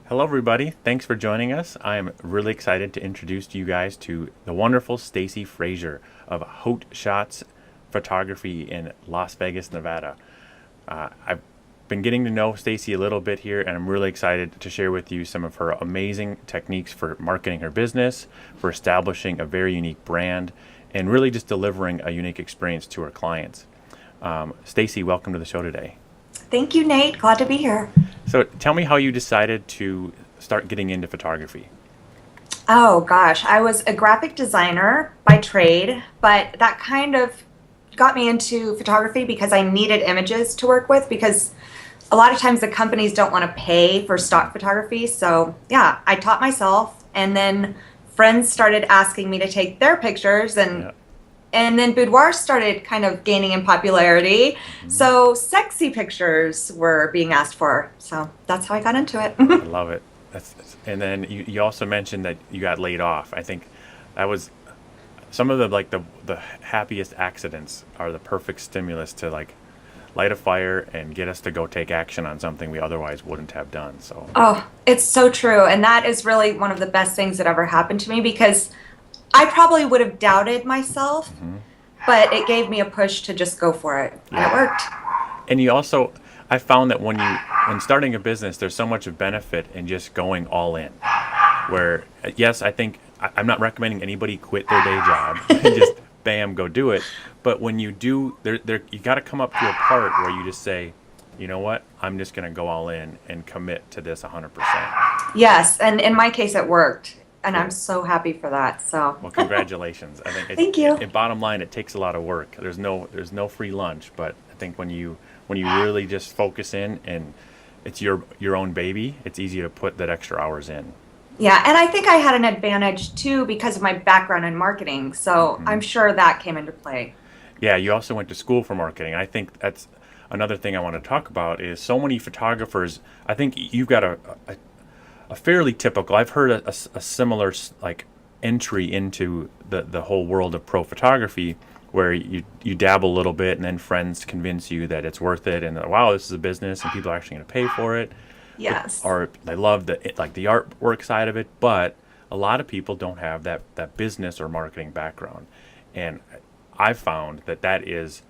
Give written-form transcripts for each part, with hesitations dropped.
Hello, everybody. Thanks for joining us. I am really excited to introduce you guys to the wonderful Stacie Frazier of Hot Shots Photography in Las Vegas, Nevada. I've been getting to know Stacie a little bit here, and I'm really excited to share with you some of her amazing techniques for marketing her business, for establishing a very unique brand, and really just delivering a unique experience to her clients. Stacie, welcome to the show today. Thank you, Nate. Glad to be here. So tell me how you decided to start getting into photography. Oh gosh, I was a graphic designer by trade, but that kind of got me into photography because I needed images to work with because a lot of times the companies don't want to pay for stock photography. So yeah, I taught myself, and then friends started asking me to take their pictures, Yeah. and then boudoir started kind of gaining in popularity. So sexy pictures were being asked for. So that's how I got into it. I love it. And then you also mentioned that you got laid off. I think that was some of the happiest accidents are the perfect stimulus to light a fire and get us to go take action on something we otherwise wouldn't have done. So Oh, it's so true. And that is really one of the best things that ever happened to me because I probably would have doubted myself, but it gave me a push to just go for it. And it worked. and you also I found that when starting a business, there's so much of benefit in just going all in. Where yes, I think I'm not recommending anybody quit their day job and just bam go do it. But when you do, you got to come up to a part where you just say, you know what, I'm just going to go all in and commit to this 100%. Yes. And in my case, it worked. And I'm so happy for that. So Well, congratulations. I think thank you. bottom line, it takes a lot of work. There's no free lunch, but I think when you really just focus in and it's your own baby, it's easy to put that extra hours in. Yeah. And I think I had an advantage too because of my background in marketing. So I'm sure that came into play. Yeah, you also went to school for marketing. I think that's another thing I want to talk about is so many photographers. I think you've got a fairly typical. I've heard a similar entry into the whole world of pro photography, where you dabble a little bit, and then friends convince you that it's worth it, and wow, this is a business, and people are actually going to pay for it. Yes. Or they love the artwork side of it, but a lot of people don't have that business or marketing background, and I've found that is,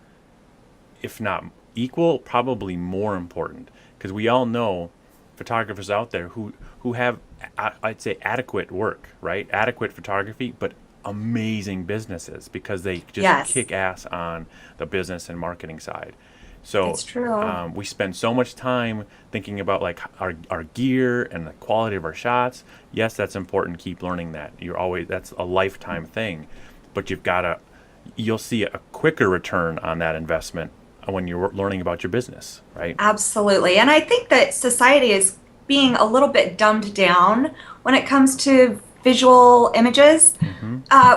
if not equal, probably more important, because we all know photographers out there who have, I'd say, adequate work, right? Adequate photography, but amazing businesses because they just Yes. kick ass on the business and marketing side. So It's true. we spend so much time thinking about our gear and the quality of our shots. Yes, that's important. Keep learning that. That's a lifetime thing, but you'll see a quicker return on that investment when you're learning about your business, right? Absolutely. And I think that society is being a little bit dumbed down when it comes to visual images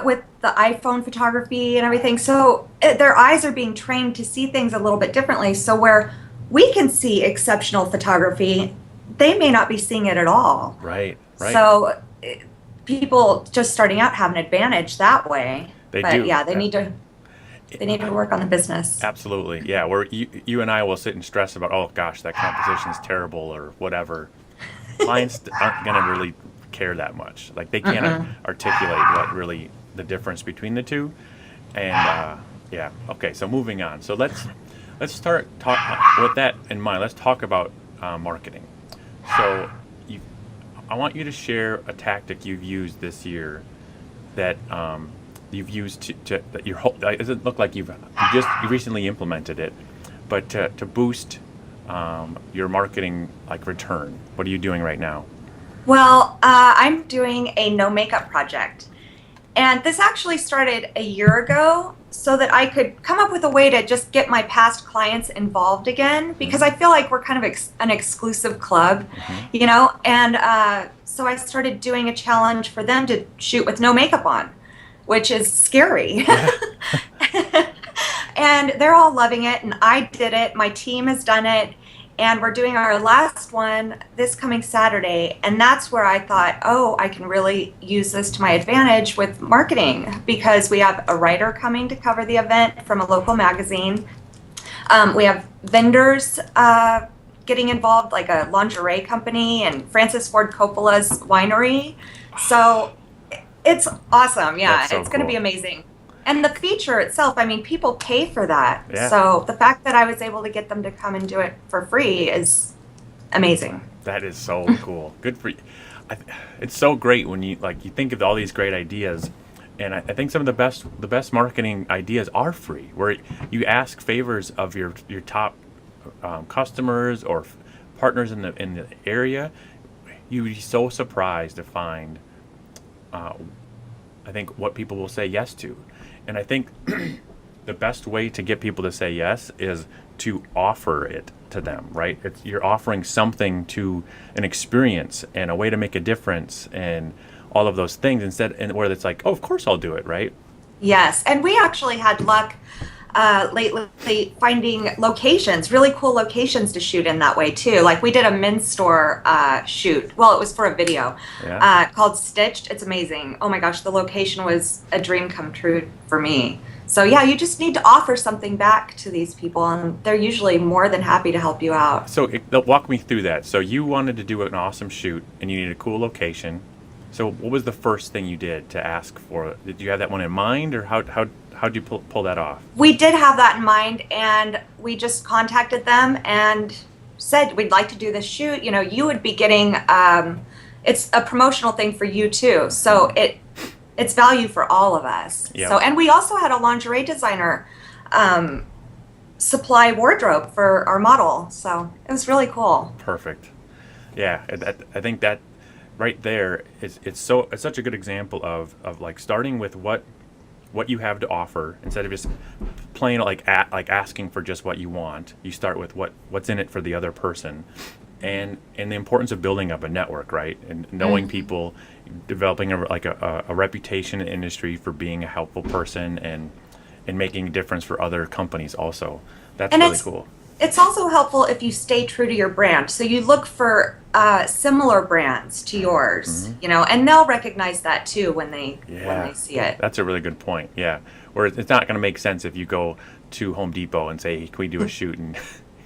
with the iPhone photography and everything. So their eyes are being trained to see things a little bit differently. So where we can see exceptional photography, they may not be seeing it at all. Right, right. So people just starting out have an advantage that way. They But do. yeah, they need to work on the business. Absolutely, yeah. Where you and I will sit and stress about, oh gosh, that composition is terrible or whatever. Clients aren't going to really care that much. Like they can't articulate what really the difference between the two. And yeah, okay. So moving on. So let's start with that in mind. Let's talk about marketing. So I want you to share a tactic you've used this year that you've used that it doesn't look like you recently implemented it, but to boost your marketing return. What are you doing right now? Well, I'm doing a no makeup project. And this actually started a year ago so that I could come up with a way to just get my past clients involved again because I feel like we're kind of an exclusive club, And so I started doing a challenge for them to shoot with no makeup on, which is scary. And they're all loving it, and I did it. My team has done it, and we're doing our last one this coming Saturday. And that's where I thought, oh, I can really use this to my advantage with marketing because we have a writer coming to cover the event from a local magazine. We have vendors getting involved, like a lingerie company and Francis Ford Coppola's winery. So it's awesome. Yeah, That's so it's going to be cool. amazing. And the feature itself, I mean, people pay for that. Yeah. So the fact that I was able to get them to come and do it for free is amazing. That is so cool. Good for you. It's so great when you think of all these great ideas, and I think some of the best marketing ideas are free, where you ask favors of your top customers or partners in the area. You'd be so surprised to find, I think, what people will say yes to, and I think the best way to get people to say yes is to offer it to them, right? You're offering something to an experience and a way to make a difference and all of those things instead, and where it's like, oh, of course I'll do it, right? Yes, and we actually had luck lately finding locations, really cool locations to shoot in that way too. Like we did a men's store shoot. Well, it was for a video called Stitched. It's amazing. Oh my gosh, the location was a dream come true for me. So yeah, you just need to offer something back to these people, and they're usually more than happy to help you out. So walk me through that. So you wanted to do an awesome shoot, and you needed a cool location. So what was the first thing you did to ask for? Did you have that one in mind, or how'd you pull that off? We did have that in mind, and we just contacted them and said, we'd like to do this shoot. You know, you would be getting, it's a promotional thing for you too. So it's value for all of us. Yep. So, and we also had a lingerie designer supply wardrobe for our model. So it was really cool. Perfect. Yeah, I think that right there it's such a good example of like starting with what you have to offer instead of just plain like asking for just what you want. You start with what's in it for the other person, and the importance of building up a network, right? And knowing people, developing a reputation in the industry for being a helpful person and making a difference for other companies also. That's And really cool. It's also helpful if you stay true to your brand. So you look for similar brands to yours, you know, and they'll recognize that too when they see it. That's a really good point. Yeah, where it's not going to make sense if you go to Home Depot and say, hey, can we do a shoot in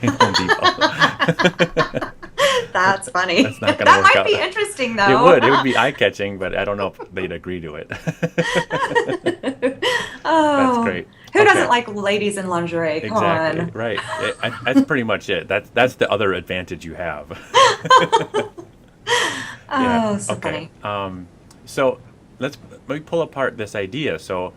Home Depot? That's funny. That's not going to work That out. might be interesting though. It would be eye-catching, but I don't know if they'd agree to it. Oh, That's great. Who Okay. doesn't like ladies in lingerie? Come Exactly, on. right. That's pretty much it. That's the other advantage you have. Oh, so funny. So let me pull apart this idea. So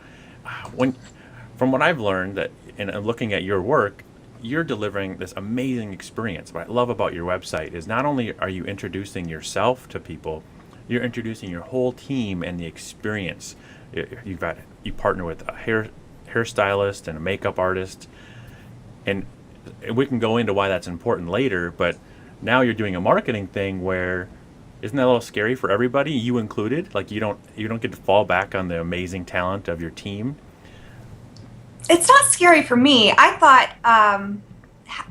from what I've learned that in looking at your work, you're delivering this amazing experience. What I love about your website is not only are you introducing yourself to people, you're introducing your whole team and the experience. You partner with a hairstylist and a makeup artist, and we can go into why that's important later, but now you're doing a marketing thing where, isn't that a little scary for everybody, you included? Like you don't get to fall back on the amazing talent of your team? It's not scary for me. I thought,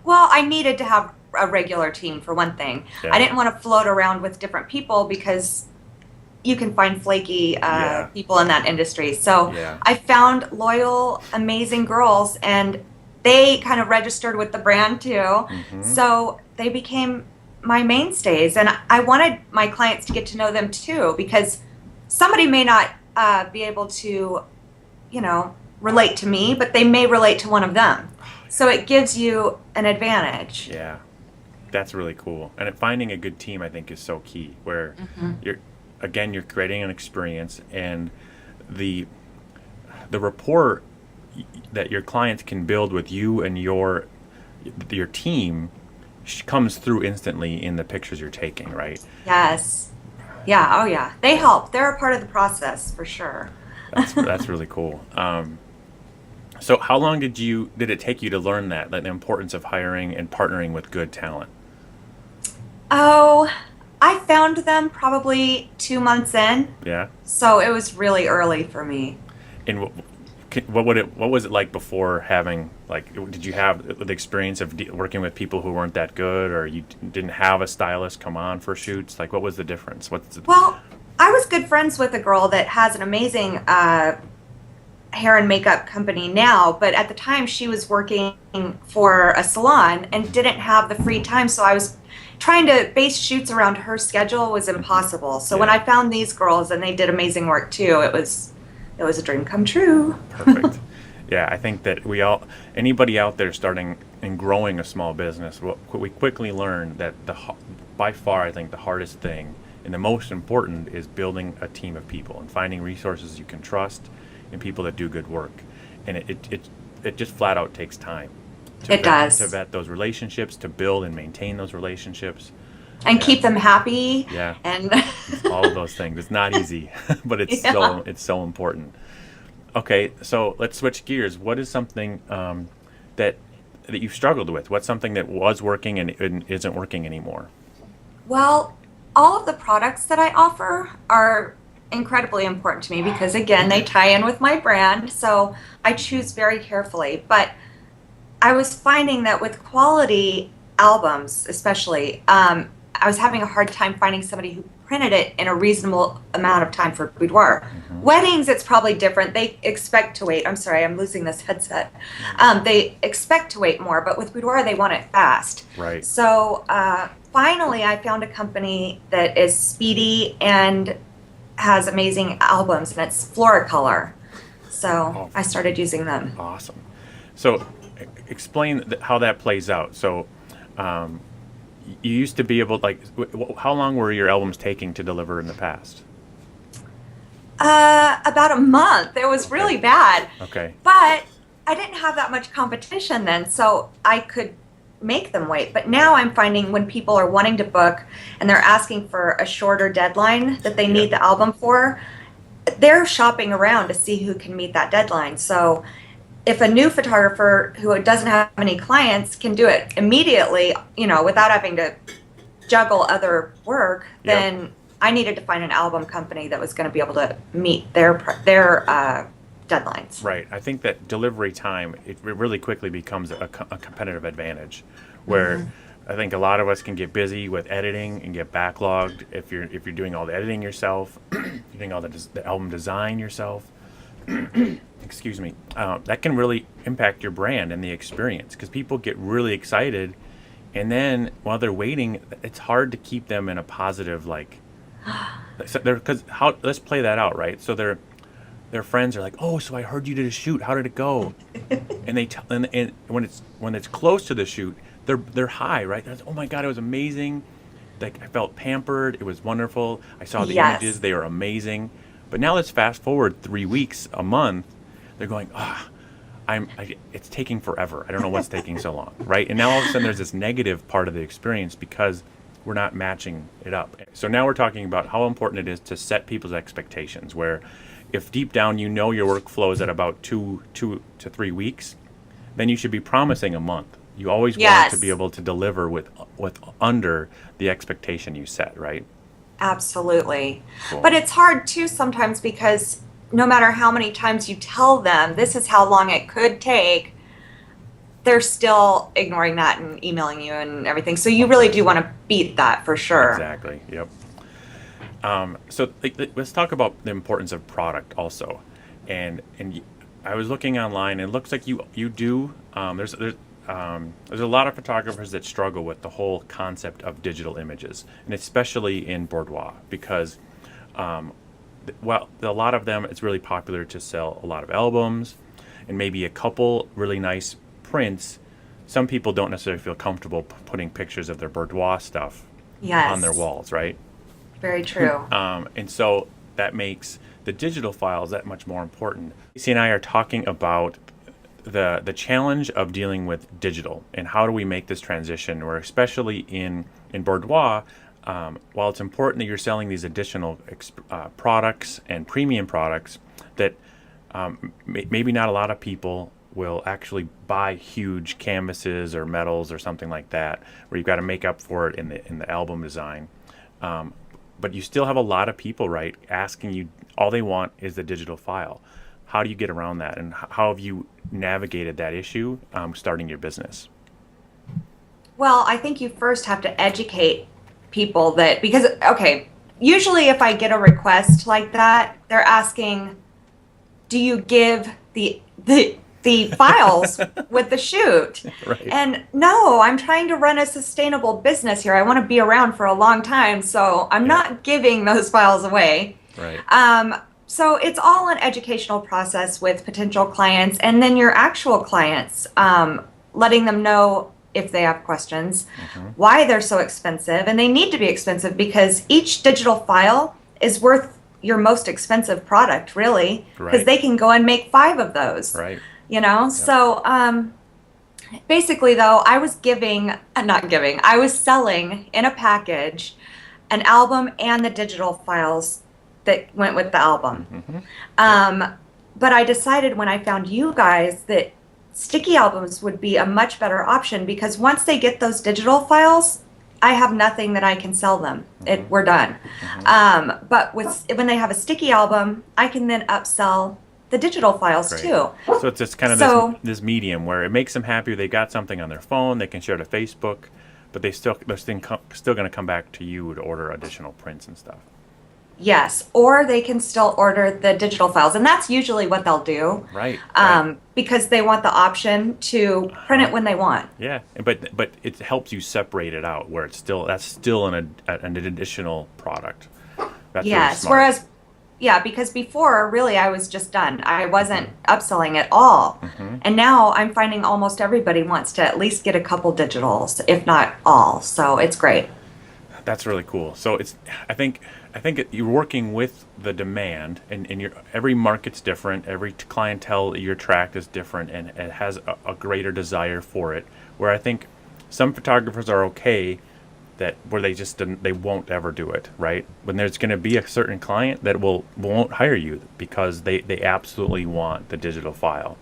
well, I needed to have a regular team for one thing. Yeah. I didn't want to float around with different people because you can find flaky people in that industry. So I found loyal, amazing girls, and they kind of registered with the brand too. Mm-hmm. So they became my mainstays, and I wanted my clients to get to know them too, because somebody may not be able to, you know, relate to me, but they may relate to one of them. So it gives you an advantage. Yeah, that's really cool. And finding a good team, I think, is so key, where you're creating an experience, and the rapport that your clients can build with you and your team comes through instantly in the pictures you're taking, right? Yes. Yeah. Oh, yeah. They help. They're a part of the process for sure. That's really cool. So how long did it take you to learn that the importance of hiring and partnering with good talent? Oh, I found them probably 2 months in. Yeah. So it was really early for me. And what was it like before having, like, did you have the experience of working with people who weren't that good, or you didn't have a stylist come on for shoots? Like, what was the difference? Well, I was good friends with a girl that has an amazing hair and makeup company now, but at the time she was working for a salon and didn't have the free time. So I was trying to base shoots around her schedule was impossible. So when I found these girls and they did amazing work too, it was a dream come true. Perfect. Yeah, I think that anybody out there starting and growing a small business, we quickly learn that by far, I think the hardest thing and the most important is building a team of people and finding resources you can trust and people that do good work. And it just flat out takes time. To vet those relationships, to build and maintain those relationships. And keep them happy. Yeah. And all of those things. It's not easy, but it's so important. Okay, so let's switch gears. What is something that you've struggled with? What's something that was working and isn't working anymore? Well, all of the products that I offer are incredibly important to me because, again, they tie in with my brand. So I choose very carefully. But I was finding that with quality albums, especially, I was having a hard time finding somebody who printed it in a reasonable amount of time for boudoir. Mm-hmm. Weddings, it's probably different. They expect to wait. I'm sorry, I'm losing this headset. They expect to wait more, but with boudoir, they want it fast. Right. So finally, I found a company that is speedy and has amazing albums, and it's Floricolor. So I started using them. Awesome. So explain how that plays out. So you used to be able, how long were your albums taking to deliver in the past? About a month. It was really bad. Okay. But I didn't have that much competition then, so I could make them wait. But now I'm finding when people are wanting to book and they're asking for a shorter deadline that they need the album for, they're shopping around to see who can meet that deadline. So if a new photographer who doesn't have any clients can do it immediately, without having to juggle other work, then I needed to find an album company that was going to be able to meet their deadlines. Right. I think that delivery time, it really quickly becomes a competitive advantage, where I think a lot of us can get busy with editing and get backlogged if you're doing all the editing yourself, you're doing all the album design yourself. Excuse me. That can really impact your brand and the experience because people get really excited, and then while they're waiting, it's hard to keep them in a positive let's play that out, right? So their friends are like, "Oh, so I heard you did a shoot. How did it go?" And they and when it's close to the shoot, they're high, right? They're like, "Oh my God, it was amazing. Like I felt pampered. It was wonderful. I saw the images. They were amazing." But now let's fast forward 3 weeks, a month. They're going, it's taking forever. I don't know what's taking so long, right? And now all of a sudden there's this negative part of the experience because we're not matching it up. So now we're talking about how important it is to set people's expectations, where if deep down your workflow is at about 2 to 3 weeks, then you should be promising a month. You always want to be able to deliver with under the expectation you set, right? Absolutely. Cool. But it's hard too sometimes because no matter how many times you tell them this is how long it could take, they're still ignoring that and emailing you and everything. So you really do want to beat that for sure. Exactly. Yep. So let's talk about the importance of product also. And I was looking online, and it looks like you do. There's a lot of photographers that struggle with the whole concept of digital images, and especially in boudoir, because a lot of them, it's really popular to sell a lot of albums and maybe a couple really nice prints. Some people don't necessarily feel comfortable putting pictures of their boudoir stuff on their walls, right? Very true. And so that makes the digital files that much more important. Stacie and I are talking about the challenge of dealing with digital and how do we make this transition, where especially in boudoir, while it's important that you're selling these additional products and premium products, that maybe not a lot of people will actually buy huge canvases or metals or something like that, where you've got to make up for it in the album design. But you still have a lot of people, right, asking you, all they want is the digital file. How do you get around that, and how have you navigated that issue starting your business? Well, I think you first have to educate people because usually if I get a request like that, they're asking, do you give the files with the shoot. Right. And no, I'm trying to run a sustainable business here. I want to be around for a long time, so I'm not giving those files away. Right. So it's all an educational process with potential clients and then your actual clients, letting them know if they have questions, why they're so expensive. And they need to be expensive because each digital file is worth your most expensive product, really, because they can go and make 5 of those. Right. You know, so basically, though, I was I was selling in a package an album and the digital files that went with the album. But I decided when I found you guys that sticky albums would be a much better option because once they get those digital files, I have nothing that I can sell them. We're done. But when they have a sticky album, I can then upsell the digital files too. So it's just kind of this medium where it makes them happy. They got something on their phone, they can share to Facebook, but they're still going to come back to you to order additional prints and stuff. Yes, or they can still order the digital files, and that's usually what they'll do. Right. Because they want the option to print it when they want. Yeah, but it helps you separate it out where that's still an additional product. That's really smart. Whereas, because before really I was just done. I wasn't upselling at all, and now I'm finding almost everybody wants to at least get a couple digitals, if not all. So it's great. That's really cool. So I think you're working with the demand, and every market's different. Every clientele you attract is different, and it has a greater desire for it. Where I think some photographers are okay where they won't ever do it, right? When there's going to be a certain client that won't hire you because they absolutely want the digital file.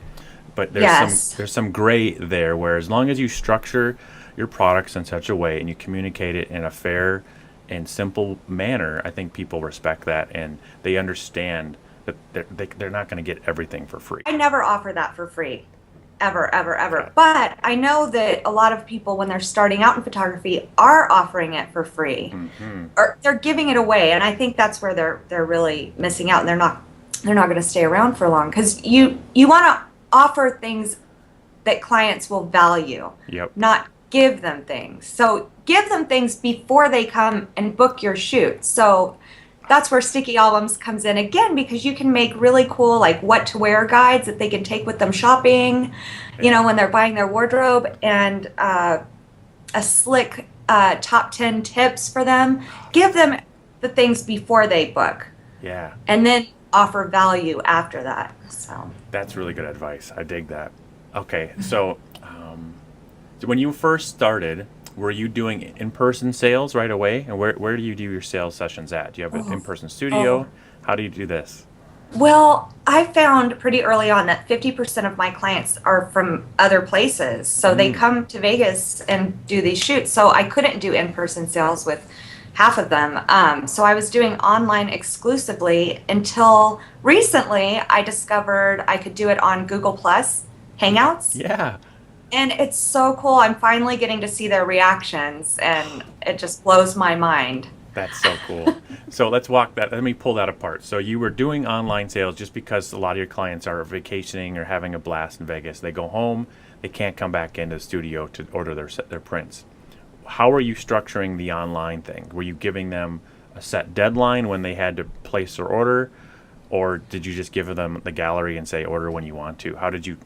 But there's some gray there where as long as you structure your products in such a way and you communicate it in a fair and simple manner, I think people respect that and they understand that they're not going to get everything for free. I never offer that for free, ever, ever, ever. Okay. But I know that a lot of people, when they're starting out in photography, are offering it for free, or they're giving it away, and I think that's where they're really missing out, and they're not going to stay around for long because you want to offer things that clients will value, not give them things. So give them things before they come and book your shoot. So that's where sticky albums comes in again, because you can make really cool like what to wear guides that they can take with them shopping, when they're buying their wardrobe, and a slick top 10 tips for them. Give them the things before they book. Yeah. And then offer value after that. So that's really good advice. I dig that. Okay, so when you first started, were you doing in-person sales right away? And where do you do your sales sessions at? Do you have an in-person studio? How do you do this? Well, I found pretty early on that 50% of my clients are from other places. So they come to Vegas and do these shoots. So I couldn't do in-person sales with half of them. So I was doing online exclusively until recently I discovered I could do it on Google Plus Hangouts. Yeah. And it's so cool. I'm finally getting to see their reactions, and it just blows my mind. That's so cool. So let me pull that apart. So you were doing online sales just because a lot of your clients are vacationing or having a blast in Vegas. They go home, they can't come back into the studio to order their prints. How are you structuring the online thing? Were you giving them a set deadline when they had to place their order, or did you just give them the gallery and say order when you want to? How did you?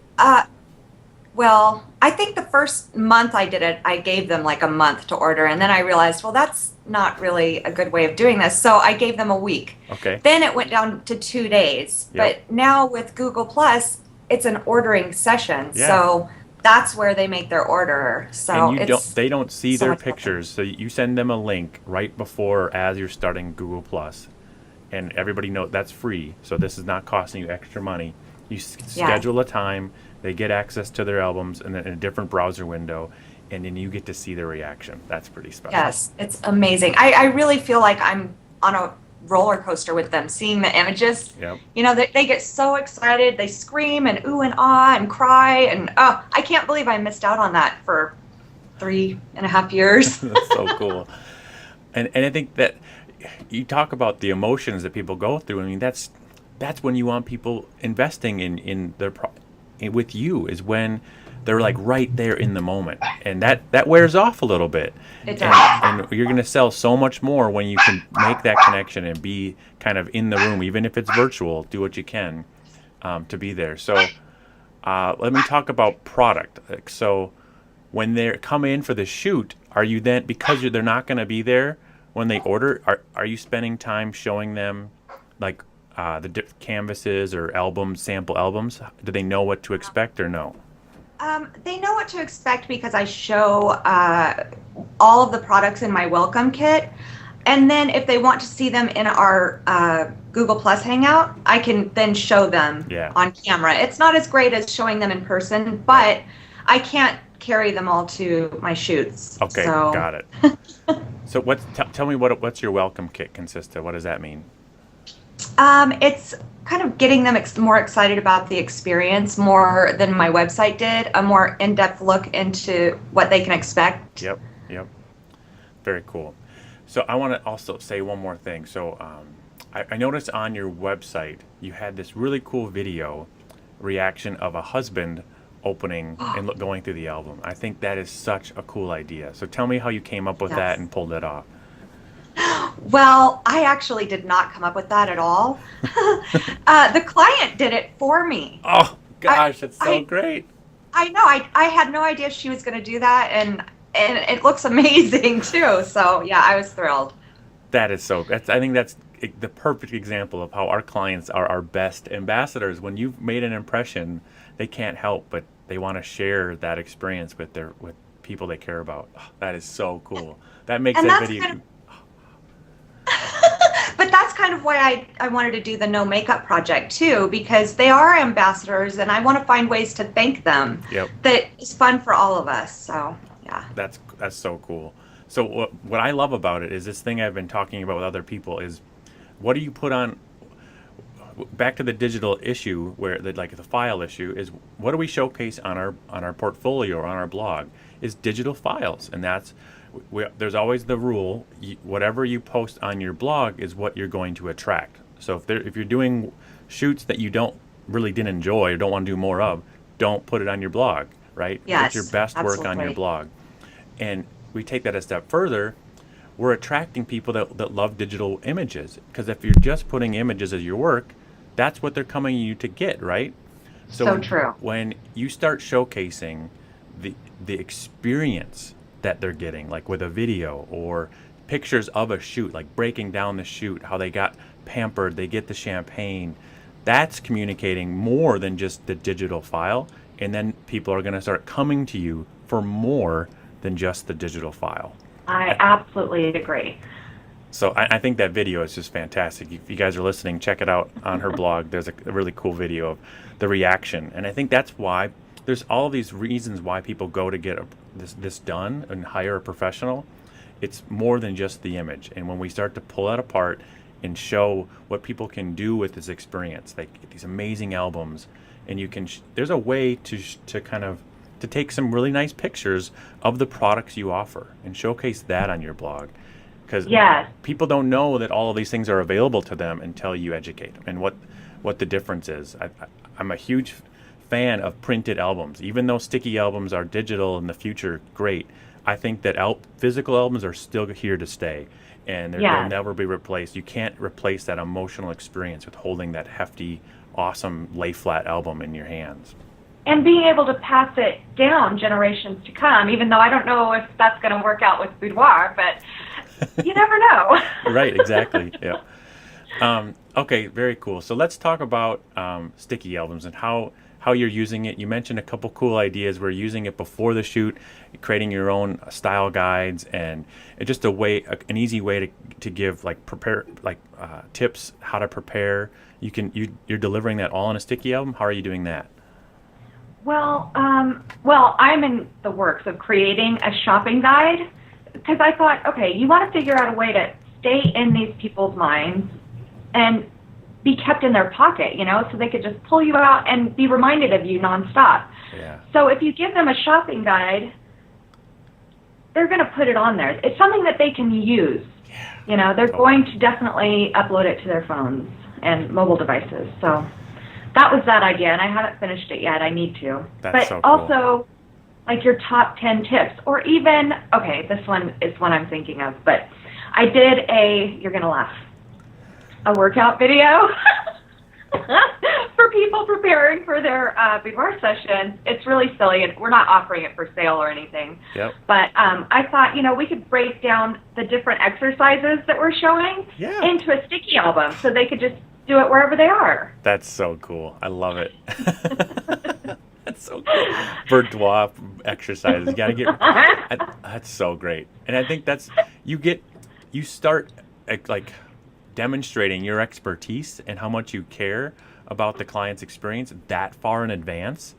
Well, I think the first month I did it, I gave them like a month to order, and then I realized, well, that's not really a good way of doing this, so I gave them a week. Okay. Then it went down to 2 days. But now with Google Plus, it's an ordering session, so that's where they make their order. So and they don't see their pictures, so you send them a link right before as you're starting Google Plus, and everybody knows that's free, so this is not costing you extra money. You schedule a time. They get access to their albums in a different browser window, and then you get to see their reaction. That's pretty special. Yes, it's amazing. I really feel like I'm on a roller coaster with them, seeing the images. Yep. They get so excited. They scream and ooh and ah and cry. And I can't believe I missed out on that for 3.5 years. That's so cool. And I think that you talk about the emotions that people go through. I mean, that's that's when you want people investing in their with you, is when they're like right there in the moment, and that wears off a little bit. It does. And you're going to sell so much more when you can make that connection and be kind of in the room, even if it's virtual. Do what you can to be there. So let me talk about product. So when they come in for the shoot, are you then, because they're not going to be there when they order, are you spending time showing them like the canvases or albums, sample albums? Do they know what to expect or no? They know what to expect because I show all of the products in my welcome kit. And then if they want to see them in our Google Plus Hangout, I can then show them on camera. It's not as great as showing them in person, but I can't carry them all to my shoots. Okay, so. Got it. So tell me what's your welcome kit consist of? What does that mean? It's kind of getting them more excited about the experience more than my website did, a more in-depth look into what they can expect. Yep. Very cool. So I want to also say one more thing. So I noticed on your website you had this really cool video reaction of a husband opening and going through the album. I think that is such a cool idea. So tell me how you came up with that and pulled it off. Well, I actually did not come up with that at all. The client did it for me. Oh, gosh, that's so great. I know. I had no idea she was going to do that, and it looks amazing, too. So, yeah, I was thrilled. That is so. I think that's the perfect example of how our clients are our best ambassadors. When you've made an impression, they can't help but they want to share that experience with people they care about. Oh, that is so cool. That makes that video... But that's kind of why I wanted to do the No Makeup project too, because they are ambassadors and I want to find ways to thank them. Yep. That is fun for all of us. So yeah. That's so cool. So what I love about it is this thing I've been talking about with other people is, what do you put on? Back to the digital issue, where the file issue is, what do we showcase on our portfolio or on our blog is digital files, and there's always the rule, whatever you post on your blog is what you're going to attract. So if you're doing shoots that you didn't enjoy or don't want to do more of, don't put it on your blog, right? Yes, put your best work on your blog. And we take that a step further, we're attracting people that love digital images, because if you're just putting images as your work, that's what they're coming to you to get, right? So true. When you start showcasing the experience that they're getting, like with a video or pictures of a shoot, like breaking down the shoot, how they got pampered, they get the champagne, that's communicating more than just the digital file. And then people are going to start coming to you for more than just the digital file. I absolutely agree. So I think that video is just fantastic. If you guys are listening, check it out on her blog. There's a really cool video of the reaction. And I think that's why there's all these reasons why people go to get this done and hire a professional. It's more than just the image. And when we start to pull that apart and show what people can do with this experience, they get these amazing albums, and you can there's a way to kind of to take some really nice pictures of the products you offer and showcase that on your blog. Because people don't know that all of these things are available to them until you educate them and what the difference is. I'm a huge fan of printed albums. Even though sticky albums are digital in the future, great. I think that physical albums are still here to stay, and they'll never be replaced. You can't replace that emotional experience with holding that hefty, awesome lay-flat album in your hands. And being able to pass it down generations to come, even though I don't know if that's going to work out with boudoir, but you never know. Right, exactly. Yeah. Okay, very cool. So let's talk about sticky albums and how you're using it. You mentioned a couple cool ideas. We're using it before the shoot, creating your own style guides, and just an easy way to give tips how to prepare. You're delivering that all in a sticky album. How are you doing that? Well, I'm in the works of creating a shopping guide, because I thought, okay, you want to figure out a way to stay in these people's minds and be kept in their pocket, so they could just pull you out and be reminded of you nonstop. Yeah. So if you give them a shopping guide, they're going to put it on there. It's something that they can use. Yeah. They're going to definitely upload it to their phones and mobile devices. So that was that idea, and I haven't finished it yet. I need to. That's but so cool. Also, like your top 10 tips, or even, okay, this one is one I'm thinking of, but I did you're going to laugh, a workout video for people preparing for their boudoir sessions. It's really silly, and we're not offering it for sale or anything. Yep. But I thought, we could break down the different exercises that we're showing into a sticky album so they could just do it wherever they are. That's so cool. I love it. That's so cool. Boudoir exercises. You gotta get. That's so great. And I think you start like demonstrating your expertise and how much you care about the client's experience that far in advance,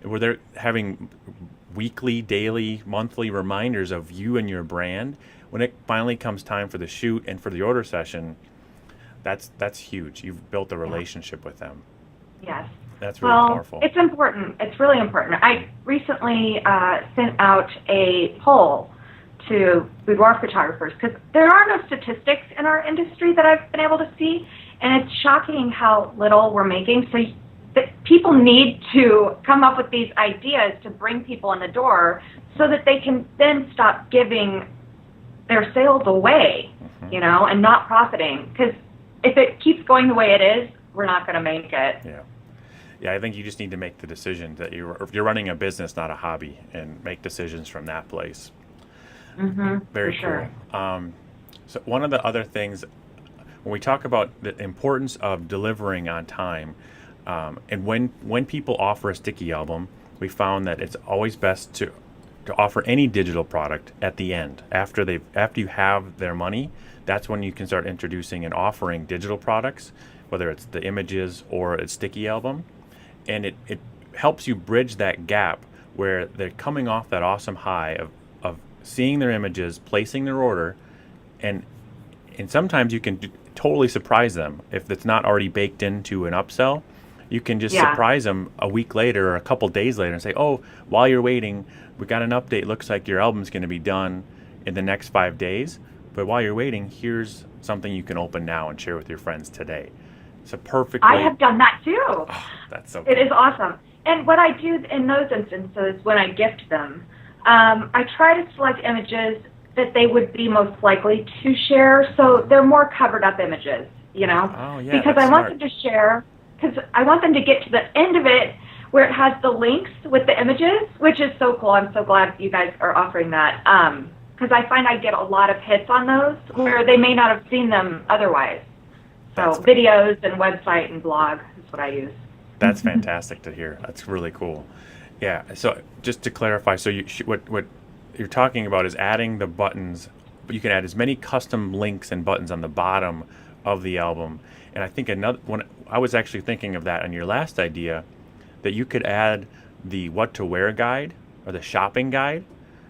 where they're having weekly, daily, monthly reminders of you and your brand. When it finally comes time for the shoot and for the order session, that's huge. You've built a relationship with them. Yes. That's really powerful. It's important. It's really important. I recently sent out a poll to boudoir photographers because there are no statistics in our industry that I've been able to see, and it's shocking how little we're making. So people need to come up with these ideas to bring people in the door so that they can then stop giving their sales away, and not profiting. Because if it keeps going the way it is, we're not going to make it. Yeah, I think you just need to make the decision that you're running a business, not a hobby, and make decisions from that place. Very cool. Sure. So one of the other things, when we talk about the importance of delivering on time, and when people offer a sticky album, we found that it's always best to offer any digital product at the end. After you have their money, that's when you can start introducing and offering digital products, whether it's the images or a sticky album. And it helps you bridge that gap where they're coming off that awesome high of seeing their images, placing their order, and sometimes you can totally surprise them. If it's not already baked into an upsell, you can just surprise them a week later or a couple days later and say, oh, while you're waiting, we got an update. Looks like your album's going to be done in the next 5 days. But while you're waiting, here's something you can open now and share with your friends today. It's a perfect way. I have done that too. Oh, that's so cool. It is awesome. And what I do in those instances when I gift them, I try to select images that they would be most likely to share, so they're more covered up images, Oh, yeah, because I want them to share, because I want them to get to the end of it where it has the links with the images, which is so cool. I'm so glad you guys are offering that, because I find I get a lot of hits on those where they may not have seen them otherwise. So videos and website and blog is what I use. That's fantastic to hear. That's really cool. Yeah. So just to clarify, so what you're talking about is adding the buttons, but you can add as many custom links and buttons on the bottom of the album. And I think another one, I was actually thinking of that on your last idea, that you could add the what to wear guide or the shopping guide,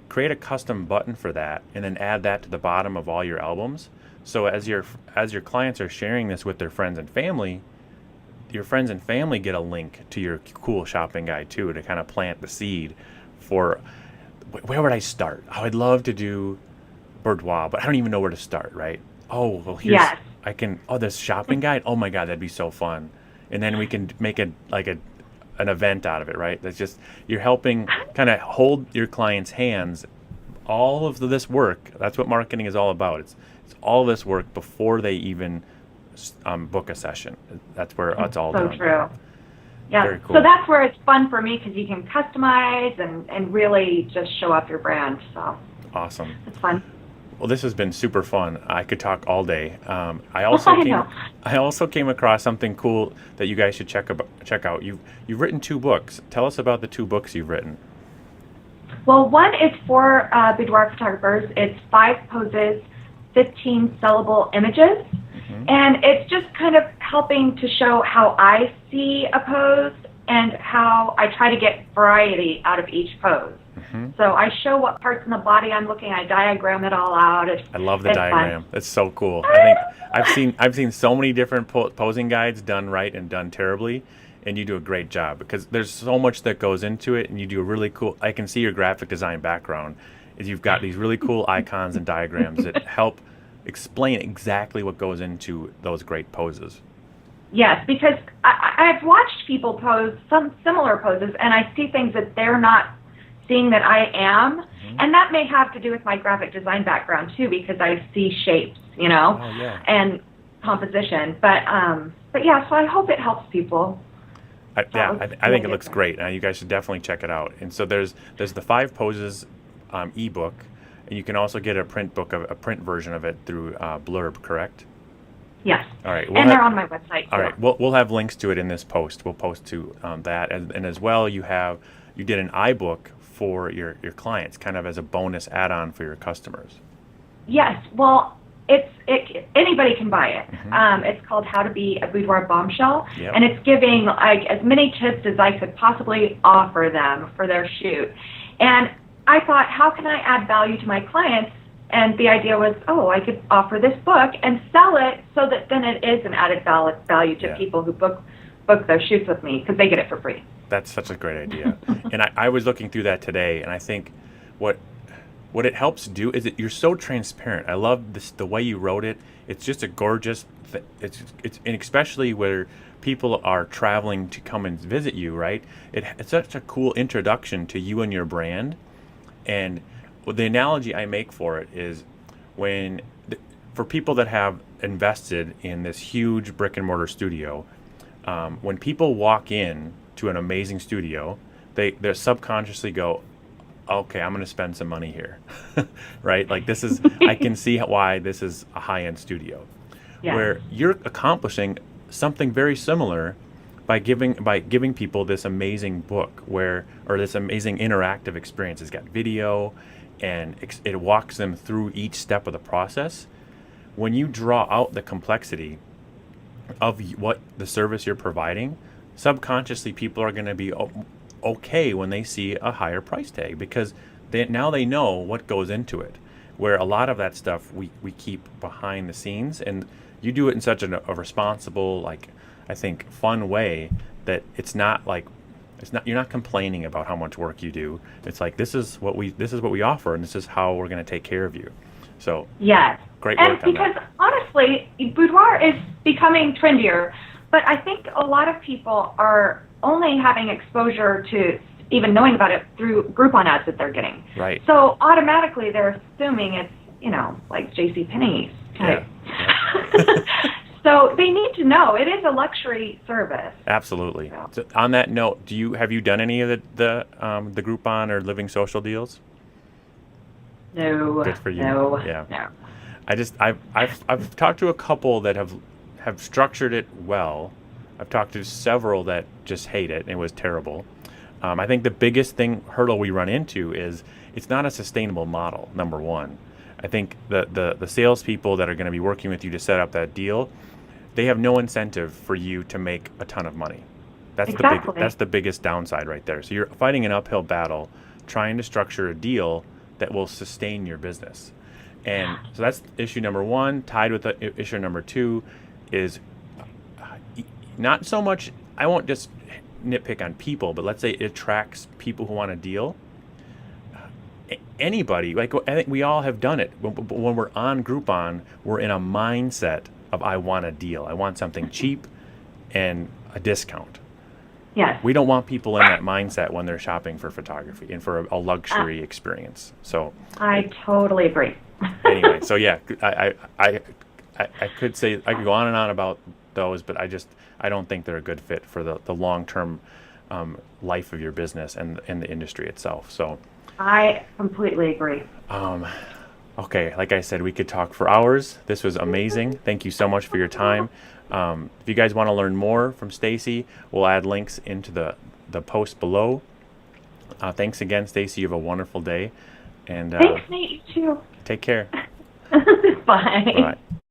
create a custom button for that, and then add that to the bottom of all your albums. So as your clients are sharing this with their friends and family, your friends and family get a link to your cool shopping guide too, to kind of plant the seed for where would I start? Oh, I'd love to do boudoir, but I don't even know where to start, right? Oh, well, here's this shopping guide. Oh my God, that'd be so fun. And then we can make it like an event out of it, right? That's just, you're helping kind of hold your clients' hands. All of this work, that's what marketing is all about. It's all this work before they even book a session. That's where it's all done. So true. Yeah. Very cool. So that's where it's fun for me, because you can customize and really just show off your brand. So awesome. It's fun. Well, this has been super fun. I could talk all day. I also came across something cool that you guys should check out. You've written 2 books. Tell us about the 2 books you've written. Well, one is for boudoir photographers. It's 5 poses, 15 sellable images. And it's just kind of helping to show how I see a pose and how I try to get variety out of each pose. So I show what parts in the body I'm looking at. I diagram it all out. I love the diagram. Fun. It's so cool. I think I've seen so many different posing guides done right and done terribly, and you do a great job because there's so much that goes into it, and you do a really cool. I can see your graphic design background. Is you've got these really cool icons and diagrams that help explain exactly what goes into those great poses. Yes, because I've watched people pose some similar poses, and I see things that they're not seeing that I am, and that may have to do with my graphic design background too, because I see shapes, and composition. But yeah, so I hope it helps people. I think it looks great. You guys should definitely check it out. And so there's the 5 poses ebook, and you can also get a print version of it through Blurb, correct? Yes. All right. And they're on my website too. All right. We'll have links to it in this post. We'll post to that, and as well you did an iBook for your clients, kind of as a bonus add-on for your customers. Yes. Well, anybody can buy it. It's called How to Be a Boudoir Bombshell, and it's giving as many tips as I could possibly offer them for their shoot. And I thought, how can I add value to my clients? And the idea was, I could offer this book and sell it so that then it is an added value to people who book their shoots with me, because they get it for free. That's such a great idea. And I was looking through that today, and I think what it helps do is that you're so transparent. I love the way you wrote it. It's just a gorgeous it's and especially where people are traveling to come and visit you, right? It's such a cool introduction to you and your brand. And the analogy I make for it is for people that have invested in this huge brick and mortar studio, when people walk in to an amazing studio, they subconsciously go, okay, I'm going to spend some money here, right? Like I can see why this is a high-end studio. Yeah. Where you're accomplishing something very similar by giving people this amazing book or this amazing interactive experience. It's got video, and it walks them through each step of the process. When you draw out the complexity of what the service you're providing, subconsciously people are going to be okay when they see a higher price tag, because now they know what goes into it, where a lot of that stuff we keep behind the scenes, and you do it in such a responsible, I think, fun way that you're not complaining about how much work you do. It's like, this is what we offer, and this is how we're going to take care of you. So yes, great work on that. And because honestly, boudoir is becoming trendier, but I think a lot of people are only having exposure to even knowing about it through Groupon ads that they're getting. Right. So automatically they're assuming it's, like JCPenney type. Yeah. So they need to know it is a luxury service. Absolutely. So on that note, have you done any of the Groupon or Living Social deals? No. Good for you. No. Yeah. No. I've talked to a couple that have structured it well. I've talked to several that just hate it, and it was terrible. I think the biggest hurdle we run into is it's not a sustainable model, number one. I think the salespeople that are going to be working with you to set up that deal, they have no incentive for you to make a ton of money. That's the biggest downside right there. So you're fighting an uphill battle trying to structure a deal that will sustain your business. And so that's issue number one. Tied with issue number two is not so much, I won't just nitpick on people, but let's say it attracts people who want a deal. Anybody, I think we all have done it. When we're on Groupon, we're in a mindset of, I want a deal. I want something cheap and a discount. Yes. We don't want people in that mindset when they're shopping for photography and for a luxury experience. So I totally agree. Anyway, so yeah, I could say, I could go on and on about those, but I don't think they're a good fit for the long-term life of your business and the industry itself. So I completely agree. Okay, like I said, we could talk for hours. This was amazing. Thank you so much for your time. If you guys want to learn more from Stacy, we'll add links into the post below. Thanks again, Stacy. You have a wonderful day. And thanks, Nate. You too. Take care. Bye. Bye.